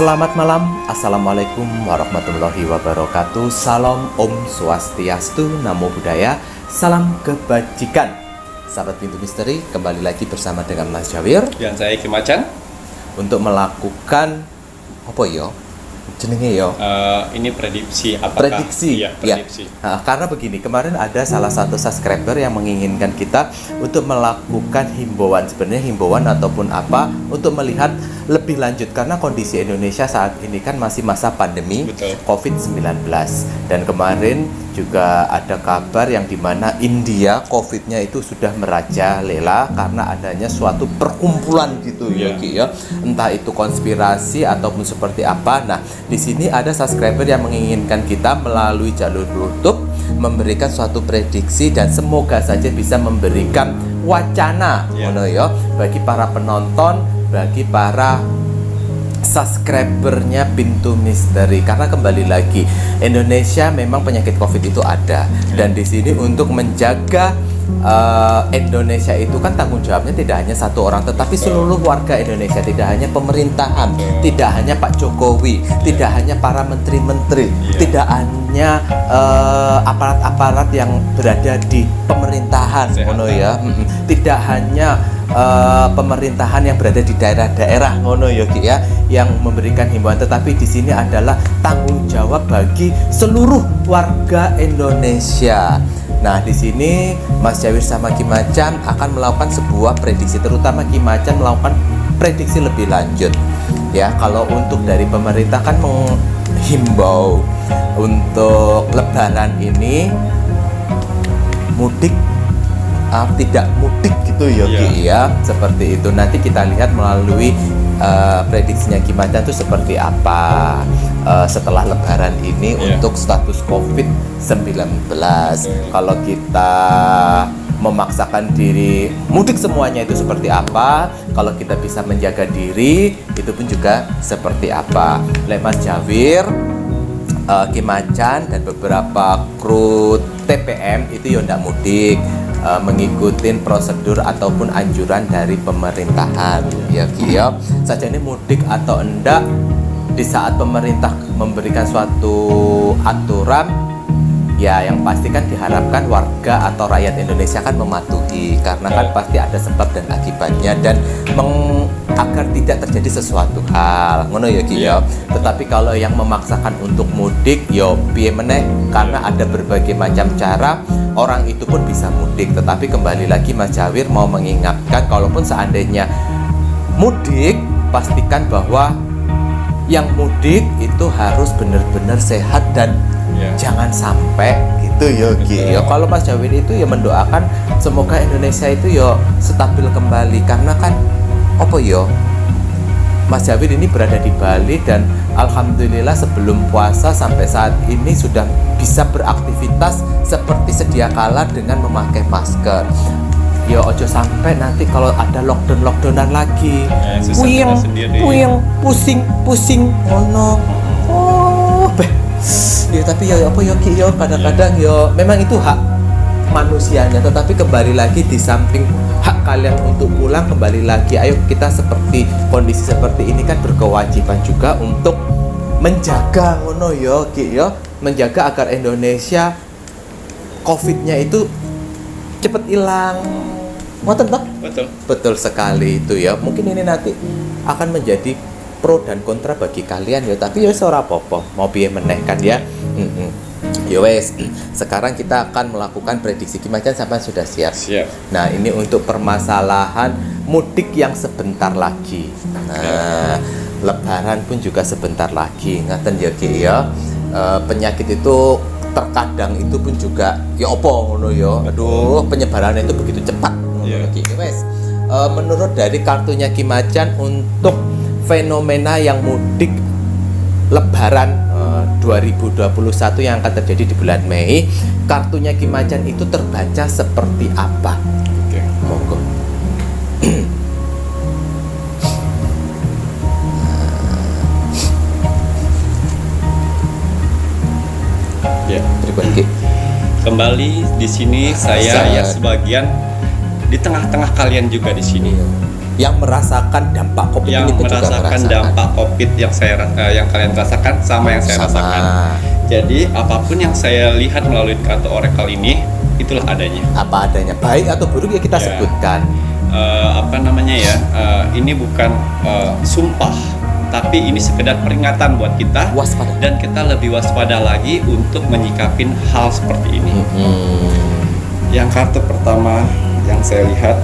Selamat malam, Assalamualaikum warahmatullahi wabarakatuh. Salam Om Swastiastu, Namo Buddhaya, salam kebajikan. Sahabat Pintu Misteri, kembali lagi bersama dengan Mas Jawir Dan saya Ki Macan untuk melakukan apa ya? Jenenge ya? Ini prediksi apakah? Prediksi. Iya, prediksi. Ya. Nah, karena begini, kemarin ada salah satu subscriber yang menginginkan kita untuk melakukan himbauan, sebenarnya himbauan ataupun apa untuk melihat lebih lanjut karena kondisi Indonesia saat ini kan masih masa pandemi. Betul. COVID-19, dan kemarin juga ada kabar yang dimana India COVID-nya itu sudah merajalela karena adanya suatu perkumpulan gitu ya, Ki, ya. Entah itu konspirasi ataupun seperti apa. Nah, di sini ada subscriber yang menginginkan kita melalui jalur YouTube memberikan suatu prediksi dan semoga saja bisa memberikan wacana ngono ya bagi para penonton, bagi para subscribernya Pintu Misteri, karena kembali lagi Indonesia memang penyakit COVID itu ada dan di sini untuk menjaga Indonesia itu kan tanggung jawabnya tidak hanya satu orang tetapi seluruh warga Indonesia, tidak hanya pemerintahan, tidak hanya Pak Jokowi, tidak hanya para menteri-menteri, tidak hanya aparat-aparat yang berada di pemerintahan, ngono ya, tidak hanya pemerintahan yang berada di daerah-daerah ngono ya, Ki, ya, yang memberikan himbauan, tetapi di sini adalah tanggung jawab bagi seluruh warga Indonesia. Nah, di sini Mas Jawir sama Ki Macan akan melakukan sebuah prediksi, terutama Ki Macan melakukan prediksi lebih lanjut. Ya, kalau untuk dari pemerintah kan menghimbau untuk Lebaran ini mudik tidak mudik gitu ya, Ki, ya, seperti itu. Nanti kita lihat melalui prediksinya Ki Macan itu seperti apa setelah Lebaran ini untuk status COVID-19. Kalau kita memaksakan diri mudik semuanya itu seperti apa, kalau kita bisa menjaga diri itu pun juga seperti apa. Mas Jawir, Ki Macan dan beberapa kru TPM itu ya ndak mudik, mengikuti prosedur ataupun anjuran dari pemerintahan ya, Ki, ya. Saja ini mudik atau enggak, di saat pemerintah memberikan suatu aturan ya yang pasti kan diharapkan warga atau rakyat Indonesia kan mematuhi, karena kan pasti ada sebab dan akibatnya dan agar tidak terjadi sesuatu hal ngono ya, Ki, ya. Tetapi kalau yang memaksakan untuk mudik yo piye meneh, karena ada berbagai macam cara orang itu pun bisa mudik. Tetapi kembali lagi Mas Jawir mau mengingatkan, kalaupun seandainya mudik, pastikan bahwa yang mudik itu harus benar-benar sehat dan jangan sampai gitu ya, Ki, ya. Kalau Mas Jawir itu ya mendoakan semoga Indonesia itu ya stabil kembali, karena kan apa ya, Mas Jawir ini berada di Bali dan alhamdulillah sebelum puasa sampai saat ini sudah bisa beraktivitas seperti sedia kala dengan memakai masker. Ya ojo sampai nanti kalau ada lockdownan lagi, puyeng, pusing, ngono. Ya tapi ya apa ya, Ki, ya kadang-kadang ya memang itu hak manusianya, tetapi kembali lagi di samping hak kalian untuk pulang, kembali lagi ayo kita seperti kondisi seperti ini kan berkewajiban juga untuk menjaga ngono ya, Ki, ya, menjaga agar Indonesia COVID-nya itu cepat hilang. Ngoten toh? Betul sekali itu ya. Mungkin ini nanti akan menjadi pro dan kontra bagi kalian ya, tapi ya ora apa-apa, mau piye meneh kan ya. Ya wes, sekarang kita akan melakukan prediksi. Ki Macan sampai sudah siap? Siap. Nah, ini untuk permasalahan mudik yang sebentar lagi. Nah, Lebaran pun juga sebentar lagi. Ngaten ya, Ki, ya. Penyakit itu terkadang itu pun juga ya opo ngono ya. Aduh, penyebarannya itu begitu cepat. Ki, wes. Menurut dari kartunya Ki Macan untuk fenomena yang mudik Lebaran 2021 yang akan terjadi di bulan Mei, kartunya Ki Macan itu terbaca seperti apa? Monggo. Berikut, Ki. Kembali di sini saya sebagian di tengah-tengah kalian juga di sini. yang merasakan dampak COVID yang ini pun juga merasakan dampak COVID yang kalian rasakan sama yang saya rasakan. Jadi apapun yang saya lihat melalui kartu Oracle ini, itulah adanya. Apa adanya, baik atau buruk ya kita Ya. sebutkan. Ini bukan sumpah, tapi ini sekedar peringatan buat kita, Waspada. dan kita lebih waspada lagi untuk menyikapin hal seperti ini. Yang kartu pertama yang saya lihat,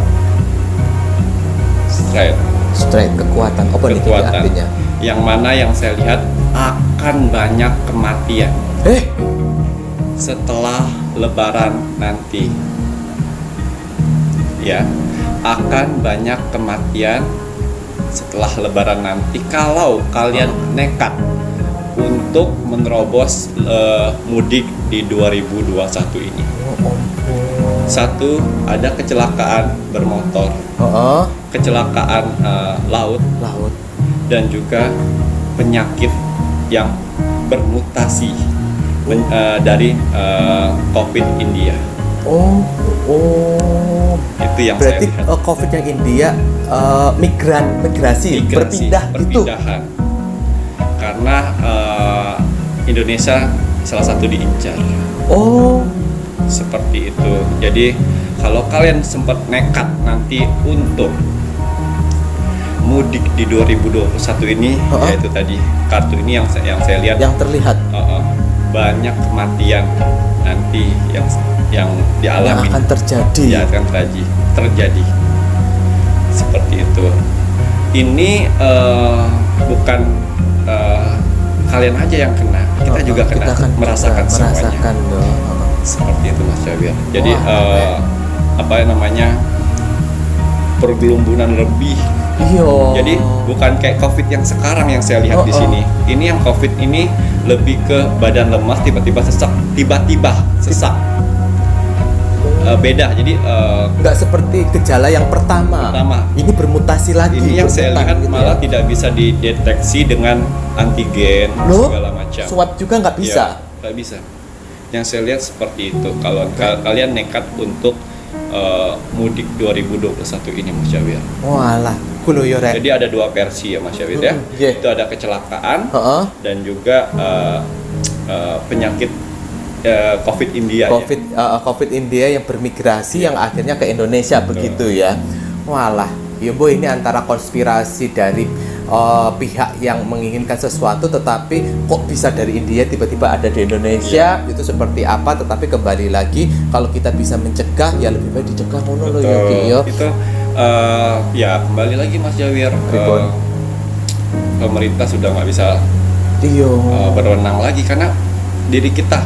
Straight, kekuatan. Apa nih kekuatan. artinya? Yang mana yang saya lihat akan banyak kematian setelah Lebaran nanti. Ya, akan banyak kematian setelah Lebaran nanti kalau kalian nekat untuk menerobos mudik di 2021 ini. Satu, ada kecelakaan bermotor, kecelakaan laut, dan juga penyakit yang bermutasi dari COVID India. Itu yang Berarti saya lihat. COVID yang India migrasi, perpindahan. Karena Indonesia salah satu diincar. Seperti itu. Jadi kalau kalian sempat nekat nanti untuk mudik di 2021 ini, yaitu tadi kartu ini yang saya lihat, yang terlihat banyak kematian nanti yang dialami, yang akan terjadi. Ya, akan terjadi seperti itu. Ini bukan kalian aja yang kena, kita juga kena, kita merasakan semuanya. Dong. Seperti itu Mas Jawir. Jadi pergelumbunan lebih. Jadi bukan kayak COVID yang sekarang yang saya lihat di sini. Ini yang COVID ini lebih ke badan lemas, tiba-tiba sesak. Beda. Jadi nggak seperti gejala yang pertama. Ini bermutasi lagi. Ini yang saya lihat gitu malah tidak bisa dideteksi dengan antigen segala macam. Swab juga nggak bisa. Nggak bisa. Yang saya lihat seperti itu. Kalau kalian nekat untuk mudik 2021 ini, Mas Jawir. Walah, kulo yo rek. Jadi ada dua versi ya, Mas Jawir ya. Itu ada kecelakaan dan juga penyakit COVID India. COVID India yang bermigrasi yang akhirnya ke Indonesia begitu ya. Walah, ya Bu, ini antara konspirasi dari pihak yang menginginkan sesuatu tetapi kok bisa dari India tiba-tiba ada di Indonesia, itu seperti apa. Tetapi kembali lagi, kalau kita bisa mencegah ya lebih baik dicegah ngono lho ya. Itu ya kembali lagi Mas Jawir, pemerintah sudah nggak bisa berwenang lagi karena diri kita.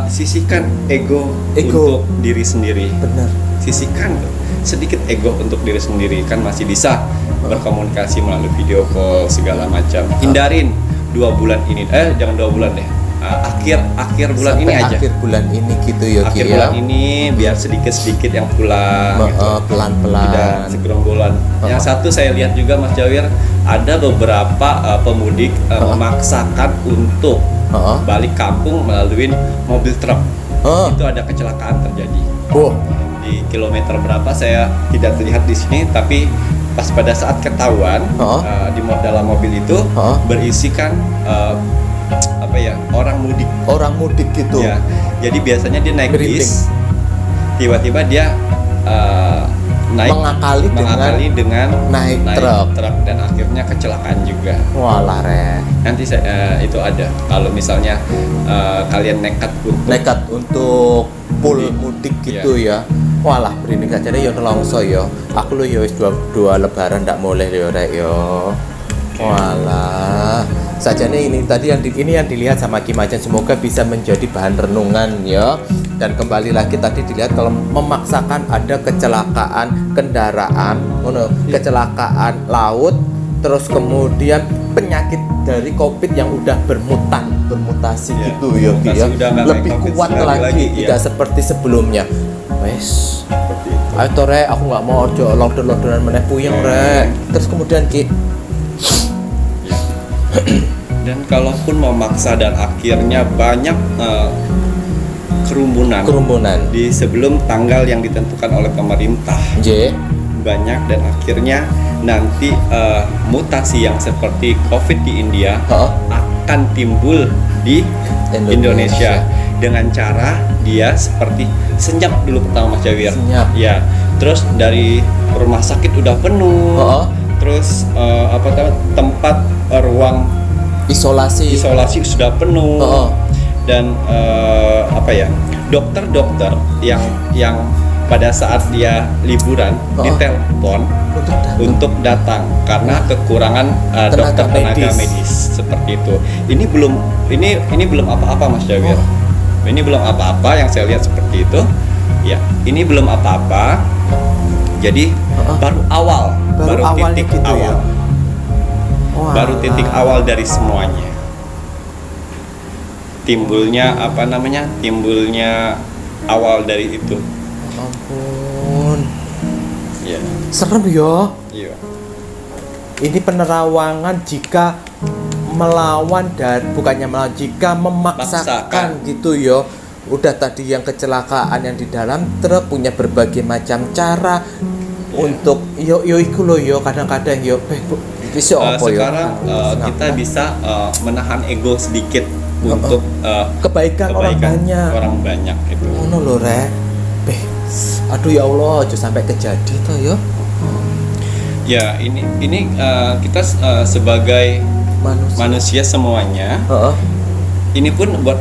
Sisihkan ego untuk diri sendiri. Benar. Sisihkan sedikit ego untuk diri sendiri, kan masih bisa berkomunikasi melalui video call segala macam. Hindarin 2 bulan ini, jangan 2 bulan deh. Akhir bulan Sampai ini aja. Akhir bulan ini gitu ya. Akhir bulan ini biar sedikit yang pulang. Pelan-pelan. Tidak segerombolan. Yang satu saya lihat juga Mas Jawir, ada beberapa pemudik memaksakan untuk balik kampung melalui mobil truk. Itu ada kecelakaan terjadi. Di kilometer berapa saya tidak terlihat di sini, tapi pas pada saat ketahuan di dalam mobil itu berisikan orang mudik gitu ya. Jadi biasanya dia naik bis, tiba-tiba dia mengakali dengan naik truk dan akhirnya kecelakaan juga. Walah re. Nanti saya itu ada. Kalau misalnya kalian nekat untuk mudik gitu ya. Walah, berini sajane yo nelongso yo. Aku lo yo wis dua lebaran ndak boleh yo rek yo. Walah. Sajane ini tadi yang dilihat sama Kim Macan, semoga bisa menjadi bahan renungan ya. Dan kembali lagi tadi dilihat kalau memaksakan ada kecelakaan kendaraan, kecelakaan laut, terus kemudian penyakit dari COVID yang udah bermutasi gitu ya, lebih kuat lagi, tidak seperti sebelumnya. Wes, ayo tore, aku nggak mau lockdown meneh puyeng rek. Terus kemudian Ki. Dan kalaupun memaksa dan akhirnya banyak kerumunan di sebelum tanggal yang ditentukan oleh pemerintah, banyak dan akhirnya nanti mutasi yang seperti COVID di India akan timbul di Indonesia dengan cara dia seperti senyap dulu pertama Mas Jawir. Senyap. Ya, terus dari rumah sakit udah penuh, terus tempat ruang isolasi sudah penuh, dan dokter-dokter yang pada saat dia liburan ditelepon untuk datang karena kekurangan dokter tenaga medis seperti itu. Ini belum apa-apa Mas Jawir. Ini belum apa-apa yang saya lihat seperti itu. Ya, ini belum apa-apa. Jadi baru titik gitu awal. Ya? Baru titik awal dari semuanya. Timbulnya awal dari itu. Ampun. Ya. Serem ya. Iya. Ini penerawangan jika melawan dan bukannya melawan, jika memaksakan gitu ya. Udah tadi yang kecelakaan yang di dalam truk punya berbagai macam cara untuk yo iku lo yo kadang-kadang yo bisa apa ya. Sekarang kita bisa menahan ego sedikit untuk kebaikan orang banyak itu. Ngono lho rek. Aduh ya Allah, aja sampai kejadi toh yo. Ya, ini kita sebagai manusia semuanya. Ini pun buat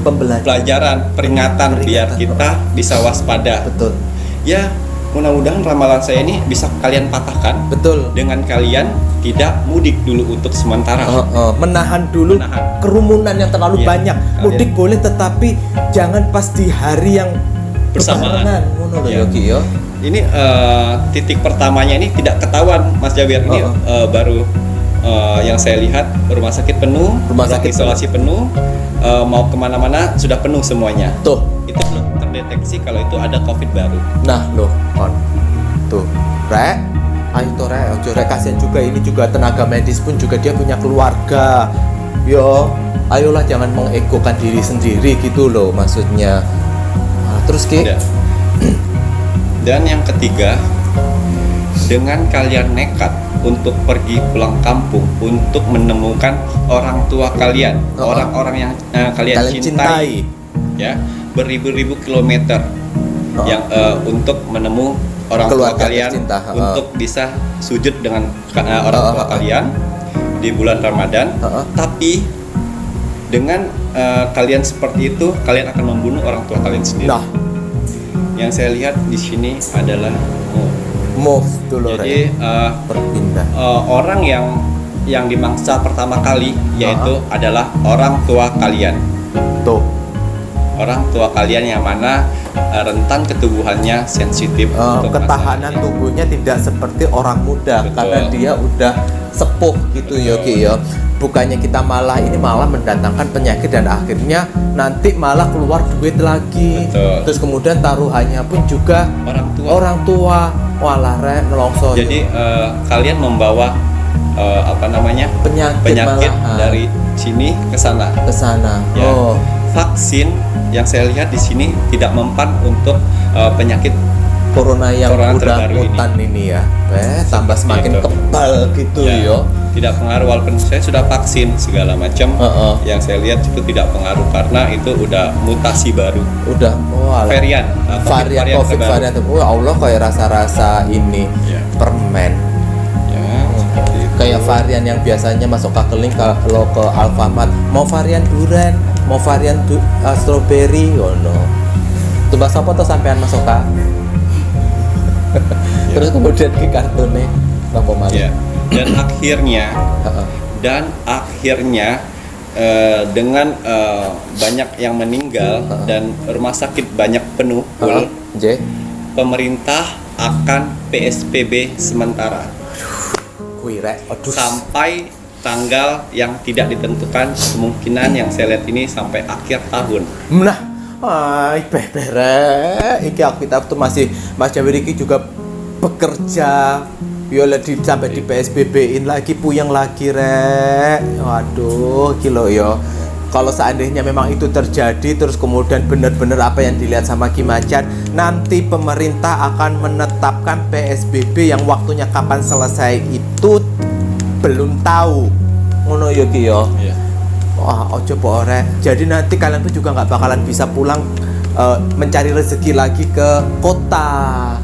pembelajaran, peringatan biar kita bisa waspada. Betul. Ya, mudah-mudahan ramalan saya ini bisa kalian patahkan. Betul. Dengan kalian tidak mudik dulu untuk sementara. Menahan dulu kerumunan yang terlalu banyak. Mudik boleh, tetapi jangan pas di hari yang bersamaan. Ngono lho ya. Ini titik pertamanya ini tidak ketahuan Mas Jawir. Ini baru yang saya lihat rumah sakit penuh, rumah sakit isolasi penuh, mau kemana-mana sudah penuh semuanya. Tuh, itu belum terdeteksi kalau itu ada COVID baru. Nah, loh, tuh, rek, ayo tuh rek, ojo rek, kasihan juga ini juga tenaga medis pun juga dia punya keluarga. Yo, ayolah jangan mengegokan diri sendiri gitu loh maksudnya. Nah, terus Ki. Dan yang ketiga, dengan kalian nekat untuk pergi pulang kampung untuk menemukan orang tua kalian, orang-orang yang kalian cintai, ya, beribu-ribu kilometer yang untuk menemu orang tua kalian tercinta, untuk bisa sujud dengan orang tua kalian di bulan Ramadan. Tapi dengan kalian seperti itu, kalian akan membunuh orang tua kalian sendiri. Nah, yang saya lihat di sini adalah move dulu. Jadi berpindah. Orang yang dimangsa pertama kali yaitu adalah orang tua kalian. Tuh. Orang tua kalian yang mana rentan ketubuhannya sensitif. Ketahanan tubuhnya tidak seperti orang muda. Betul. Karena dia udah sepuh gitu. Betul. Ya Ki ya. Bukannya kita malah mendatangkan penyakit dan akhirnya nanti malah keluar duit lagi. Betul. Terus kemudian taruhannya pun juga orang tua. Walah rek nelongso. Jadi kalian membawa penyakit dari sini ke sana. Ya. Vaksin yang saya lihat di sini tidak mempan untuk penyakit corona yang udah mutan ini ya. Tambah semakin kebal gitu ya. Tidak pengaruh walaupun saya sudah vaksin segala macam. Yang saya lihat itu tidak pengaruh karena itu udah mutasi baru. Udah varian COVID varian. Oh Allah, kayak rasa-rasa ini permen. Ya, kayak varian yang biasanya masuk ke keling kalau ke Alfamart mau varian durian, mau varian strawberry, oh no. Coba siapa tuh sampean masuk ke terus kemudian ke kartunnya apa malah. Dan akhirnya dengan banyak yang meninggal dan rumah sakit banyak penuh, pemerintah akan PSBB sementara sampai tanggal yang tidak ditentukan, kemungkinan yang saya lihat ini sampai akhir tahun. Nah, kita tuh masih Mas Jawir iki juga bekerja. Yola sampai di PSBB-in lagi, puyeng lagi rek. Waduh, kilo yo. kalau seandainya memang itu terjadi, terus kemudian benar-benar apa yang dilihat sama Ki Macan, nanti pemerintah akan menetapkan PSBB yang waktunya kapan selesai itu belum tahu. Ngono ya Ki ya. Iya. Wah, ojo ore. Jadi nanti kalian tuh juga nggak bakalan bisa pulang mencari rezeki lagi ke kota.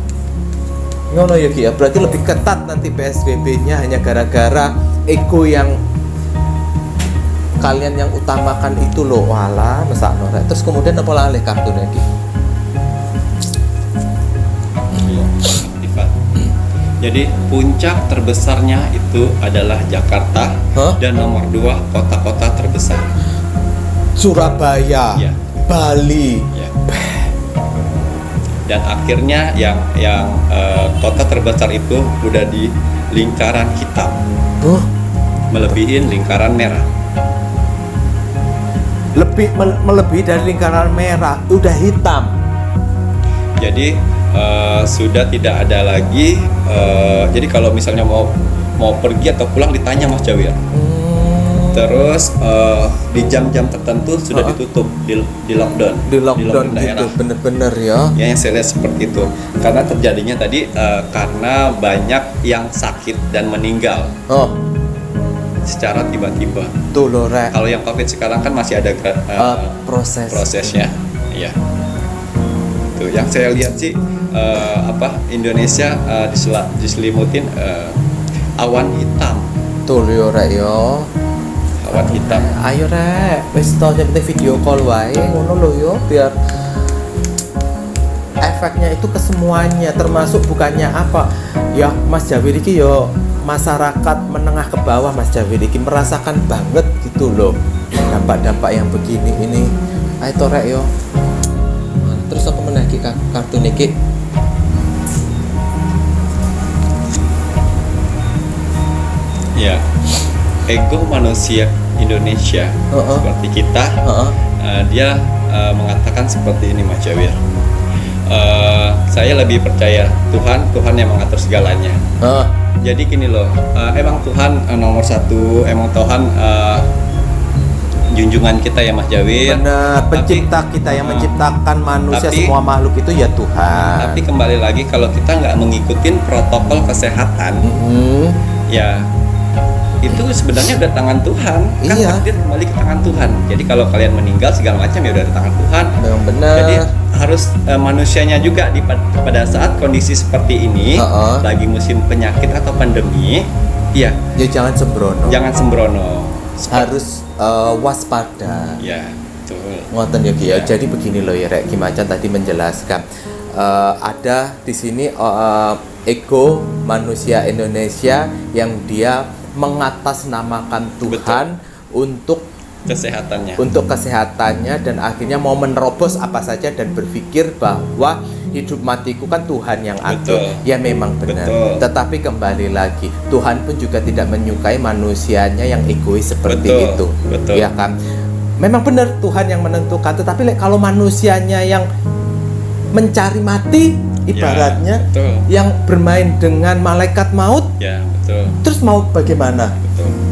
Ngono ya Ki ya. Berarti lebih ketat nanti PSBB-nya hanya gara-gara ego yang kalian yang utamakan itu loh. Walah, mesakno rek. Terus kemudian apa laleh kartun iki? Iya, Ifat. Jadi puncak terbesarnya itu adalah Jakarta. Dan nomor 2 kota-kota terbesar. Surabaya, Ya. Bali. Ya. Dan akhirnya yang kota terbesar itu udah di lingkaran hitam, melebihin lingkaran merah. Melebihi dari lingkaran merah, udah hitam. Jadi sudah tidak ada lagi. Jadi kalau misalnya mau pergi atau pulang ditanya Mas Jawir. Terus di jam-jam tertentu sudah ditutup, di lockdown. Di lockdown gitu, bener-bener ya. Ya, yang saya lihat seperti itu. Karena terjadinya tadi karena banyak yang sakit dan meninggal secara tiba-tiba. Tuh loh rek. Kalau yang COVID sekarang kan masih ada prosesnya. Iya. Tuh yang saya lihat sih Indonesia diselimutin awan hitam. Tuh yo rek yo. Awan hitam. Ayo rek, wis to penting video call wae ngono lho yo, biar efeknya itu ke semuanya, termasuk bukannya apa ya Mas Jawir iki yo masyarakat menengah ke bawah. Mas Jawir iki merasakan banget gitu loh dampak-dampak yang begini ini. Ayo to rek yo. Terus aku menagi kartun iki. Ya, ego manusia Indonesia seperti kita, dia mengatakan seperti ini Mas Jawir. Saya lebih percaya Tuhan yang mengatur segalanya. Jadi gini loh, emang Tuhan nomor 1, emang Tuhan junjungan kita ya Mas Jawir. Benar, pencipta kita yang menciptakan manusia, semua makhluk itu ya Tuhan. Tapi kembali lagi kalau kita nggak mengikutin protokol kesehatan, ya itu sebenarnya udah tangan Tuhan. Kan takdir kembali ke tangan Tuhan. Jadi kalau kalian meninggal segala macam ya udah di tangan Tuhan. Memang benar. Jadi harus manusianya juga pada saat kondisi seperti ini, lagi musim penyakit atau pandemi, ya jangan sembrono. Jangan sembrono. Harus waspada. Ya, betul. Ngoten ya Ki ya. Jadi begini loh ya Rek, Ki Macan tadi menjelaskan ada di sini ego manusia Indonesia yang dia mengatasnamakan Tuhan untuk kesehatannya dan akhirnya mau menerobos apa saja dan berpikir bahwa hidup matiku kan Tuhan yang atur. Ya memang benar. Tetapi kembali lagi Tuhan pun juga tidak menyukai manusianya yang egois seperti itu. Ya kan? Memang benar Tuhan yang menentukan, tetapi kalau manusianya yang mencari mati ibaratnya, yang bermain dengan malaikat maut, terus mau bagaimana?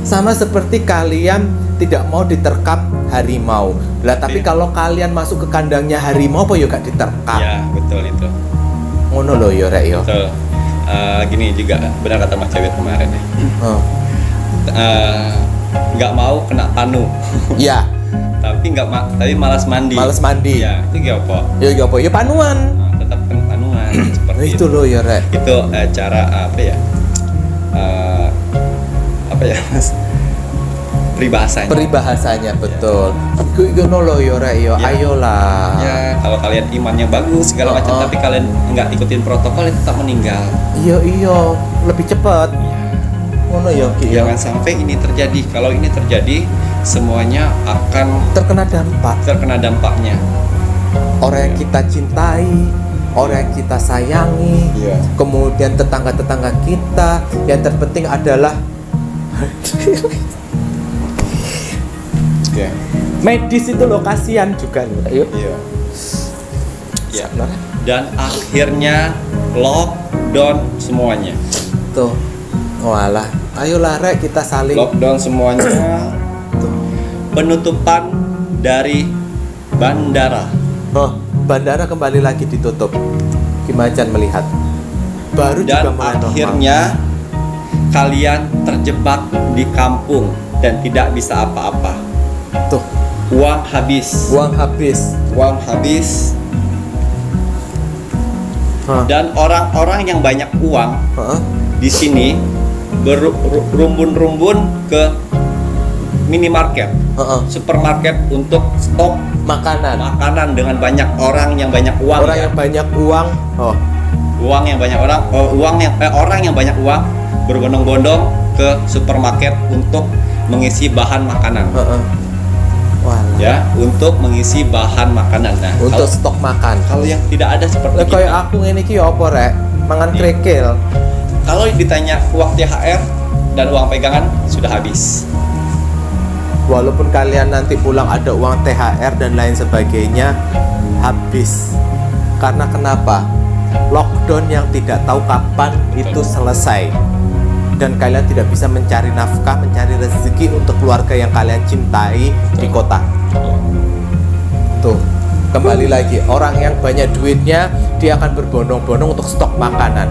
Sama seperti kalian tidak mau diterkam harimau lah, tapi kalau kalian masuk ke kandangnya harimau apa ya gak diterkam? Ya betul itu. Ngono loh ya Rek yo. Betul. Gini juga benar kata Mas Jawir kemarin ya. Nggak mau kena panu. Ya. tapi malas mandi. Malas mandi. Ya itu apa? Ya apa? Ya panuan. Tetap kena panuan. Seperti itu loh ya Rek. Itu cara apa ya? Mas? Peribahasanya betul. Gono lo yo Rek yo, ayolah. Ya, kalau kalian imannya bagus segala macam tapi kalian nggak ikutin protokol itu tetap meninggal. Iya, lebih cepat. Ngono ya Ki. Jangan sampai ini terjadi. Kalau ini terjadi, semuanya akan terkena dampaknya. Orang yang kita cintai, orang yang kita sayangi, kemudian tetangga-tetangga kita, yang terpenting adalah medis itu loh, kasihan juga loh. Ayo. Iya. Dan akhirnya lockdown semuanya. Tuh. Walah, ayolah Rek, kita saling lockdown semuanya. Tuh. penutupan dari bandara. Oh, bandara kembali lagi ditutup. Kimacan melihat. Baru Dan juga mulai normal. akhirnya kalian terjebak di kampung dan tidak bisa apa-apa. Tuh, Uang habis. uang habis. Uang habis. Hah. Dan orang-orang yang banyak uang Heeh. di sini berumbun-rumbun ke minimarket, Heeh. supermarket untuk stok Makanan. makanan dengan banyak orang yang banyak uang. Orang ya. yang banyak uang. Oh, Uang yang banyak orang, orang yang banyak uang berbondong-bondong ke supermarket untuk mengisi bahan makanan. heeh. Wah. Ya, untuk mengisi bahan makanan. Nah, Untuk stok makan. kalau yang tidak ada seperti Lah kayak kita, aku ngene iki ya apa rek? Mangan krikil. kalau ditanya uang THR dan uang pegangan sudah habis. Walaupun kalian nanti pulang ada uang THR dan lain sebagainya, habis. Karena kenapa? Lockdown yang tidak tahu kapan itu selesai. Dan kalian tidak bisa mencari nafkah, mencari rezeki untuk keluarga yang kalian cintai di kota. Tuh, kembali lagi, orang yang banyak duitnya dia akan berbondong-bondong untuk stok makanan.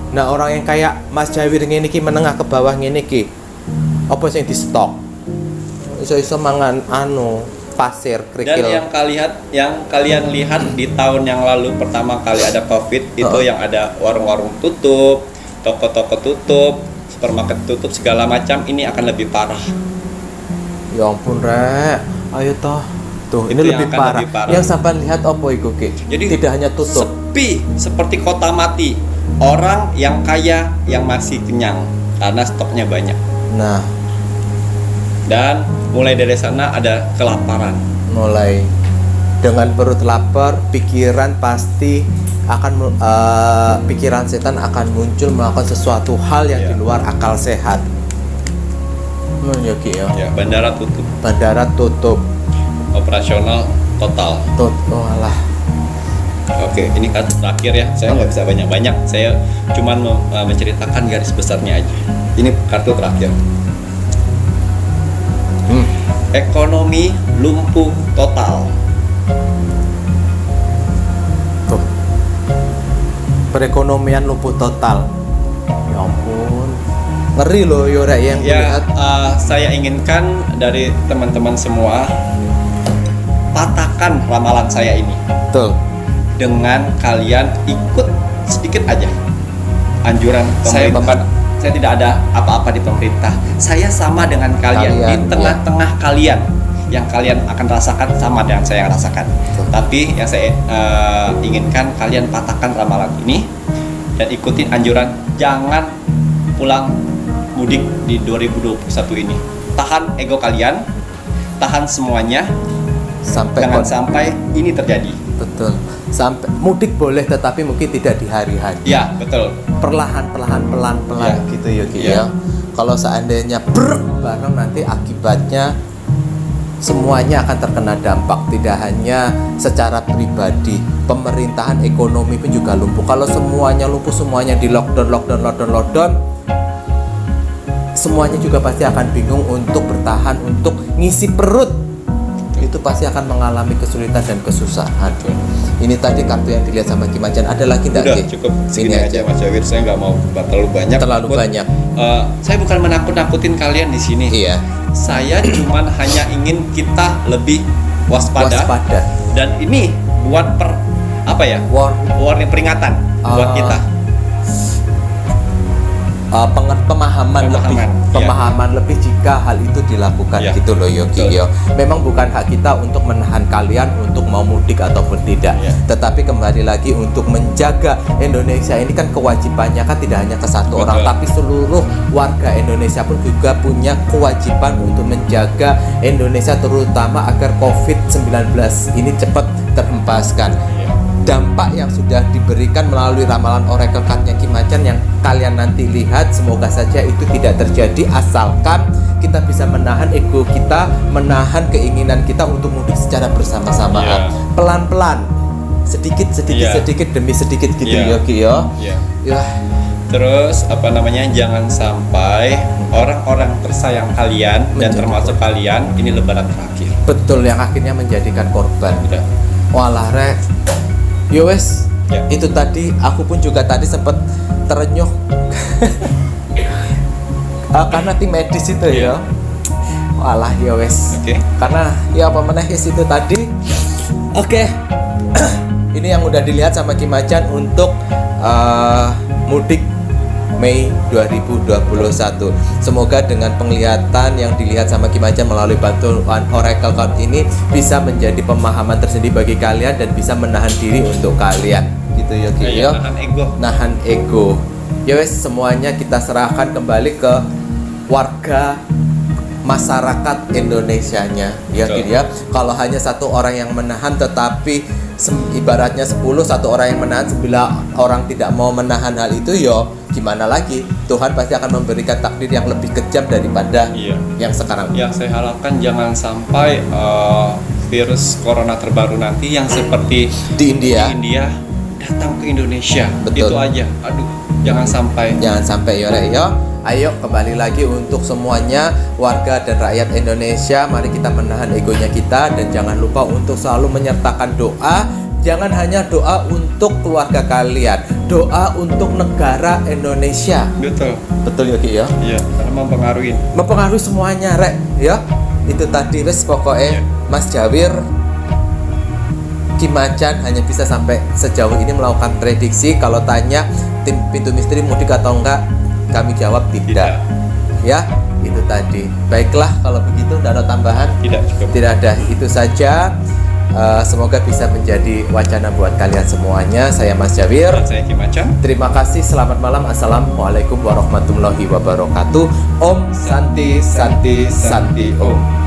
Nah, orang yang kayak Mas Jawir ngene iki menengah ke bawah ngene iki, apa sing di stok? Iso-iso mangan pasir, Dan kerikil. yang kalian lihat di tahun yang lalu pertama kali ada COVID itu yang ada warung-warung tutup, toko-toko tutup, supermarket tutup segala macam, ini akan lebih parah. Ya ampun, Rek. Ayo toh. Tuh, ini Itu yang lebih akan parah. lebih parah. Yang sampai lihat apa iku, Ki? Jadi tidak hanya tutup. sepi seperti kota mati. Orang yang kaya yang masih kenyang karena stoknya banyak. Nah, Dan mulai dari sana ada kelaparan. mulai dengan perut lapar, pikiran pasti akan pikiran setan akan muncul melakukan sesuatu hal yang di luar akal sehat. Ya, Ki, ya. Ya, bandara tutup, Bandara tutup. operasional total. Oh alah. Oke, ini kartu terakhir ya. Saya nggak bisa banyak-banyak. Saya cuman menceritakan garis besarnya aja. Ini kartu terakhir. Ekonomi lumpuh total. Tuh. Perekonomian lumpuh total. Ya ampun. Ngeri loh Yora yang Ya, melihat. saya inginkan dari teman-teman semua patahkan ramalan saya ini Betul. dengan kalian ikut sedikit aja anjuran Saya pemerintah. Saya tidak ada apa-apa di pemerintah. Saya sama dengan kalian, di tengah-tengah kalian. Yang kalian akan rasakan sama dengan saya yang rasakan. Tapi yang saya inginkan kalian patahkan ramalan ini dan ikutin anjuran jangan pulang mudik di 2021 ini. Tahan ego kalian, tahan semuanya, jangan sampai ini terjadi. Betul. Sampai mudik boleh tetapi mungkin tidak di hari-hari. Ya, betul. Perlahan-pelan pelan-pelan Ya. gitu ya Ki Ya. ya. Kalau seandainya bareng nanti akibatnya semuanya akan terkena dampak, tidak hanya secara pribadi, pemerintahan, ekonomi pun juga lumpuh. Kalau semuanya lumpuh, semuanya di lockdown, semuanya juga pasti akan bingung untuk bertahan, untuk ngisi perut. Itu pasti akan mengalami kesulitan dan kesusahan. Ini tadi kartu yang dilihat sama Kimacan. Ada lagi enggak? Udah cukup segini aja Mas Jawir. Saya nggak mau terlalu banyak. Banyak. Saya bukan menakut-nakutin kalian di sini. Iya. Saya cuman hanya ingin kita lebih waspada. Dan ini buat warning peringatan buat kita. Pemahaman lebih jika hal itu dilakukan gitu loh Yogi yo. Memang bukan hak kita untuk menahan kalian untuk mau mudik ataupun tidak. Tetapi kembali lagi untuk menjaga Indonesia ini kan kewajibannya kan tidak hanya ke satu orang, tapi seluruh warga Indonesia pun juga punya kewajiban untuk menjaga Indonesia, terutama agar COVID-19 ini cepat terhempaskan. Dampak yang sudah diberikan melalui ramalan oracle-nya Kimacan yang kalian nanti lihat, semoga saja itu tidak terjadi asalkan kita bisa menahan ego kita, menahan keinginan kita untuk mudik secara bersama-sama, pelan-pelan, sedikit demi sedikit gitu Yogi yo. Ya, Terus jangan sampai orang-orang tersayang kalian dan termasuk kalian ini lebaran terakhir. Betul, yang akhirnya menjadikan korban. Udah. Walah rek. Yo wes. Ya. Itu tadi aku pun juga tadi sempat terenyuh. Karena tim medis itu ya. Walah ya wes. Oke. Karena ya apa meneh itu tadi. Oke. Ini yang udah dilihat sama Kimacan untuk mudik Mei 2021. Semoga dengan penglihatan yang dilihat sama Kimacan melalui bantuan Oracle Card ini bisa menjadi pemahaman tersendiri bagi kalian dan bisa menahan diri untuk kalian. Gitu ya Ki. Ya, nahan ego. Nahan ego. Ya wes, semuanya kita serahkan kembali ke warga masyarakat Indonesianya ya Ki ya. Kalau hanya satu orang yang menahan tetapi ibaratnya 10, satu orang yang menahan, 9 orang tidak mau menahan hal itu, yo gimana lagi? Tuhan pasti akan memberikan takdir yang lebih kejam daripada yang sekarang. Yang saya harapkan jangan sampai virus corona terbaru nanti yang seperti di India datang ke Indonesia. Betul. Itu aja. Aduh, jangan sampai yo Rek yo. Ayo kembali lagi untuk semuanya warga dan rakyat Indonesia, mari kita menahan egonya kita dan jangan lupa untuk selalu menyertakan doa. Jangan hanya doa untuk keluarga kalian, doa untuk negara Indonesia. Betul ya Ki ya? Iya, karena mempengaruhi semuanya Rek ya. Itu tadi wes pokoknya Mas Jawir Kimacan hanya bisa sampai sejauh ini melakukan prediksi. Kalau tanya tim pintu misteri mudik atau enggak, kami jawab tidak. Ya, itu tadi. Baiklah, kalau begitu tidak ada tambahan. Tidak ada. Itu saja. Semoga bisa menjadi wacana buat kalian semuanya. Saya Mas Jawir. Dan saya Kimacan. Terima kasih. Selamat malam. Assalamualaikum warahmatullahi wabarakatuh. Om Santi Santi Santi Om.